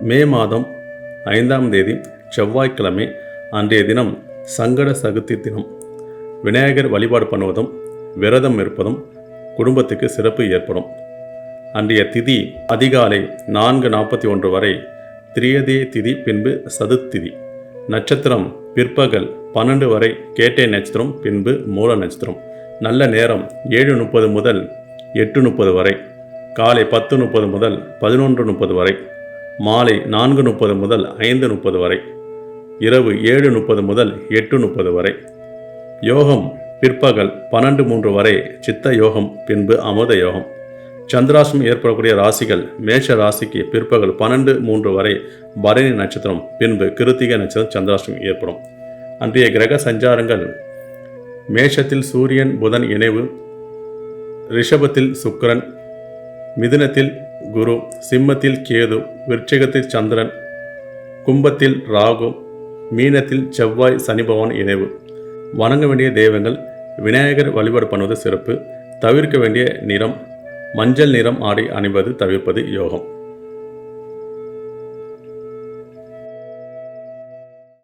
மே மாதம் 5ஆம் தேதி செவ்வாய்க்கிழமை அன்றைய தினம் சங்கட சதுர்த்தி தினம். விநாயகர் வழிபாடு பண்ணுவதும் விரதம் இருப்பதும் குடும்பத்துக்கு சிறப்பு ஏற்படும். அன்றைய திதி அதிகாலை 4:41 வரை திரியதே திதி, பின்பு சதுர்த்திதி. நட்சத்திரம் பிற்பகல் 12 வரை கேட்டை நட்சத்திரம், பின்பு மூல நட்சத்திரம். நல்ல நேரம் 7:30 முதல் 8:30 வரை, காலை 10:30 முதல் 11:30 வரை, மாலை 4:30 முதல் 5:30 வரை, இரவு 7:30 முதல் 8:30 வரை. யோகம் பிற்பகல் 12:03 வரை சித்த யோகம், பின்பு அமிர்த யோகம். சந்திராஷ்டமம் ஏற்படக்கூடிய ராசிகள்: மேஷ ராசிக்கு பிற்பகல் 12:03 வரை பரணி நட்சத்திரம், பின்பு கிருத்திகை நட்சத்திரம் சந்திராஷ்டமம் ஏற்படும். அன்றைய கிரக சஞ்சாரங்கள்: மேஷத்தில் சூரியன் புதன் இணைவு, ரிஷபத்தில் சுக்கிரன், மிதுனத்தில் குரு, சிம்மத்தில் கேது, விருச்சிகத்தில் சந்திரன், கும்பத்தில் ராகு, மீனத்தில் செவ்வாய் சனி பகவான் இணைவு. வணங்க வேண்டிய தெய்வங்கள்: விநாயகர் வழிபாடு பண்ணுவது சிறப்பு. தவிர்க்க வேண்டிய நிறம்: மஞ்சள் நிறம் ஆடை அணிவது தவிர்ப்பது யோகம்.